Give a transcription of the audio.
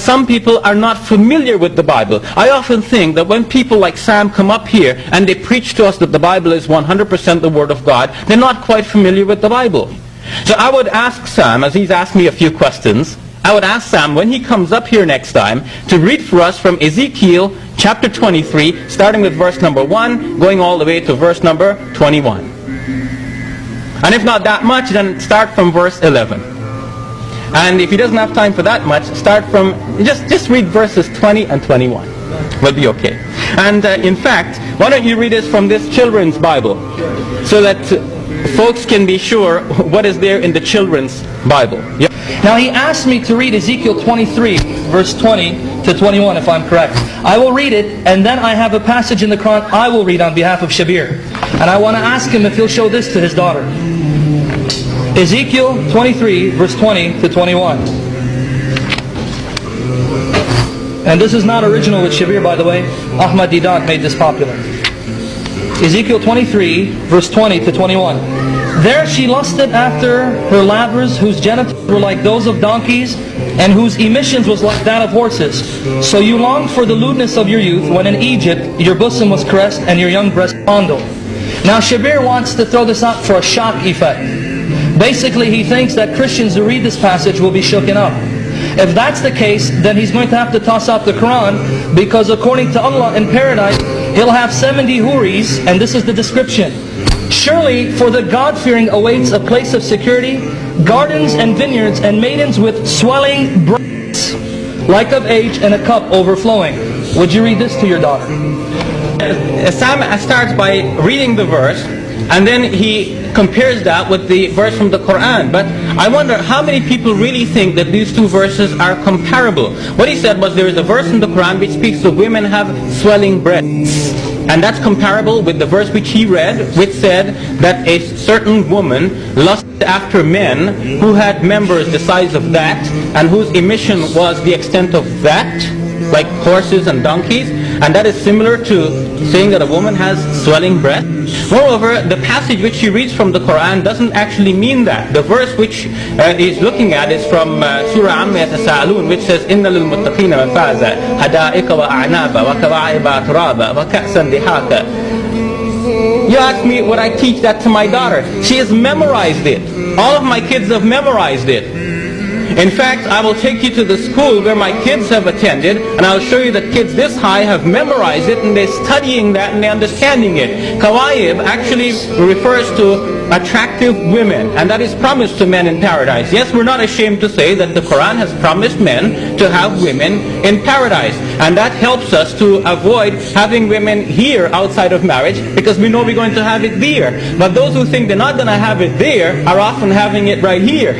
some people are not familiar with the Bible. I often think that when people like Sam come up here and they preach to us that the Bible is 100% the Word of God, they're not quite familiar with the Bible. So I would ask Sam, as he's asked me a few questions, I would ask Sam when he comes up here next time to read for us from Ezekiel chapter 23, starting with verse number 1, going all the way to verse number 21. And if not that much, then start from verse 11. And if he doesn't have time for that much, start from, just read verses 20 and 21. Will be okay. And in fact, why don't you read us from this children's Bible, so that folks can be sure what is there in the children's Bible. Yep. Now he asked me to read Ezekiel 23, verse 20 to 21, if I'm correct. I will read it, and then I have a passage in the Quran I will read on behalf of Shabir. And I want to ask him if he'll show this to his daughter. Ezekiel 23, verse 20 to 21. And this is not original with Shabir, by the way. Ahmad Didat made this popular. Ezekiel 23, verse 20 to 21. There she lusted after her lavers, whose genitals were like those of donkeys, and whose emissions was like that of horses. So you longed for the lewdness of your youth, when in Egypt your bosom was caressed and your young breast fondled. Now Shabir wants to throw this out for a shock effect. Basically, he thinks that Christians who read this passage will be shooken up. If that's the case, then he's going to have to toss out the Quran, because according to Allah in paradise, he'll have 70 huris, and this is the description. Surely for the God-fearing awaits a place of security, gardens and vineyards and maidens with swelling breasts, like of age, and a cup overflowing. Would you read this to your daughter? Sam starts by reading the verse, and then he compares that with the verse from the Quran. But I wonder how many people really think that these two verses are comparable. What he said was there is a verse in the Quran which speaks of women have swelling breasts. And that's comparable with the verse which he read, which said that a certain woman lusted after men who had members the size of that, and whose emission was the extent of that, like horses and donkeys. And that is similar to saying that a woman has swelling breasts. Moreover, the passage which she reads from the Quran doesn't actually mean that. The verse which he's looking at is from Surah Amma Yatasa'alun, which says, إِنَّ لِلْمُتَّقِينَ مَفَازًا حَدَائِقَ وَأَعْنَابًا وَكَوَاعِبَ أَتْرَابًا وَكَأْسًا دِحَاقًا. You ask me, would I teach that to my daughter? She has memorized it. All of my kids have memorized it. In fact, I will take you to the school where my kids have attended, and I'll show you that kids this high have memorized it, and they're studying that and they're understanding it. Kawaib actually refers to attractive women, and that is promised to men in paradise. Yes, we're not ashamed to say that the Quran has promised men to have women in paradise, and that helps us to avoid having women here outside of marriage, because we know we're going to have it there. But those who think they're not going to have it there are often having it right here.